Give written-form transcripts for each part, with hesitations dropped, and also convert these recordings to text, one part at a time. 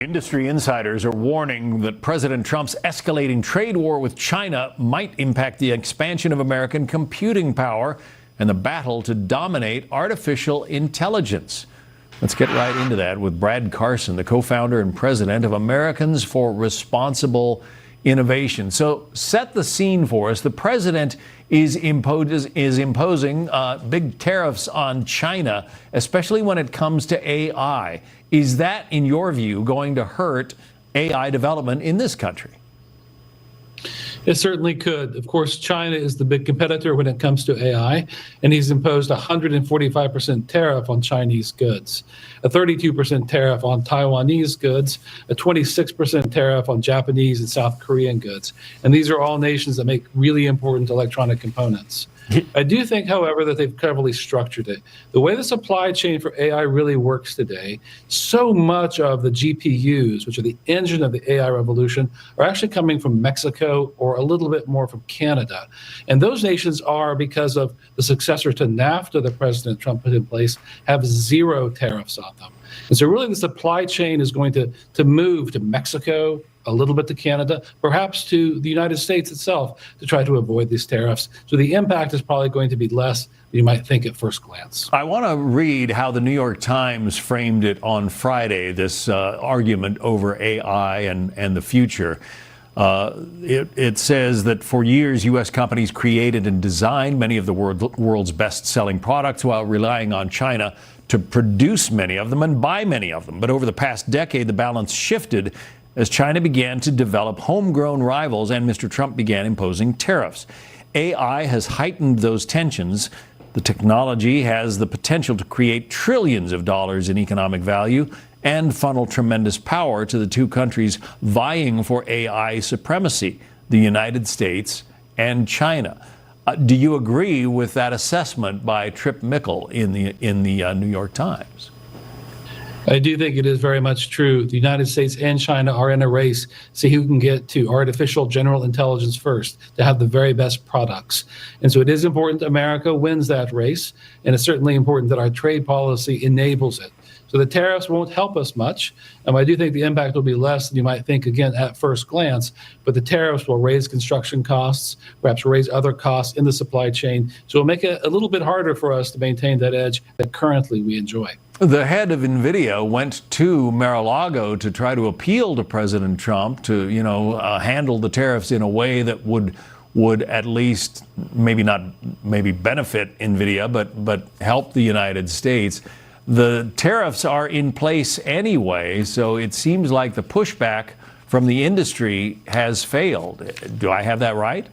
Industry insiders are warning that President Trump's escalating trade war with China might impact the expansion of American computing power and the battle to dominate artificial intelligence. Let's get right into that with Brad Carson, the co-founder and president of Americans for Responsible Innovation. So set the scene for us. The president is imposing big tariffs on China, especially when it comes to AI. Is that, in your view, going to hurt AI development in this country? It certainly could. Of course, China is the big competitor when it comes to AI, and he's imposed a 145% tariff on Chinese goods, a 32% tariff on Taiwanese goods, a 26% tariff on Japanese and South Korean goods. And these are all nations that make really important electronic components. I do think, however, that they've cleverly structured it. The way the supply chain for AI really works today, so much of the GPUs, which are the engine of the AI revolution, are actually coming from Mexico or a little bit more from Canada. And those nations are, because of the successor to NAFTA that President Trump put in place, have zero tariffs on them. And so really the supply chain is going to move to Mexico, a little bit to Canada, perhaps to the United States itself to try to avoid these tariffs. So the impact is probably going to be less than you might think at first glance. I want to read how the New York Times framed it on Friday, this argument over AI and the future. It says that for years, U.S. companies created and designed many of the world's best-selling products while relying on China to produce many of them and buy many of them. But over the past decade, the balance shifted as China began to develop homegrown rivals and Mr. Trump began imposing tariffs. AI has heightened those tensions. The technology has the potential to create trillions of dollars in economic value and funnel tremendous power to the two countries vying for AI supremacy, the United States and China. Do you agree with that assessment by Trip Mickle in the New York Times? I do think it is very much true. The United States and China are in a race to see who can get to artificial general intelligence first, to have the very best products. And so it is important America wins that race, and it's certainly important that our trade policy enables it. So the tariffs won't help us much. I do think the impact will be less than you might think, again, at first glance, but the tariffs will raise construction costs, perhaps raise other costs in the supply chain. So it'll make it a little bit harder for us to maintain that edge that currently we enjoy. The head of NVIDIA went to Mar-a-Lago to try to appeal to President Trump to, handle the tariffs in a way that would at least maybe benefit NVIDIA, but help the United States. The tariffs are in place anyway, so it seems like the pushback from the industry has failed. Do I have that right?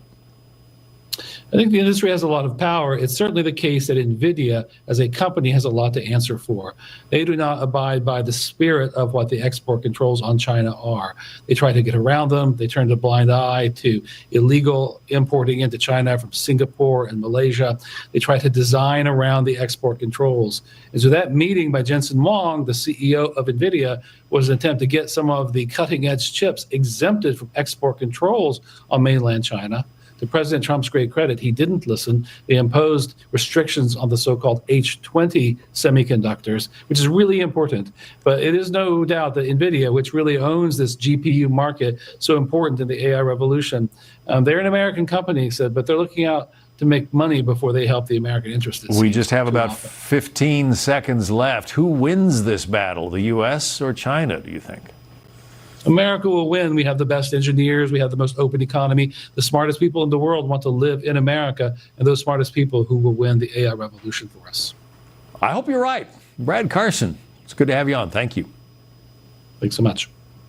I think the industry has a lot of power. It's certainly the case that NVIDIA, as a company, has a lot to answer for. They do not abide by the spirit of what the export controls on China are. They try to get around them. They turn a blind eye to illegal importing into China from Singapore and Malaysia. They try to design around the export controls. And so that meeting by Jensen Huang, the CEO of NVIDIA, was an attempt to get some of the cutting-edge chips exempted from export controls on mainland China. To President Trump's great credit, he didn't listen. They imposed restrictions on the so-called H20 semiconductors, which is really important. But it is no doubt that NVIDIA, which really owns this GPU market, so important in the AI revolution, they're an American company, but they're looking out to make money before they help the American interest. We just have about 15 seconds left. Who wins this battle, the U.S. or China, do you think? America will win. We have the best engineers. We have the most open economy. The smartest people in the world want to live in America, and those smartest people who will win the AI revolution for us. I hope you're right. Brad Carson, it's good to have you on. Thank you. Thanks so much.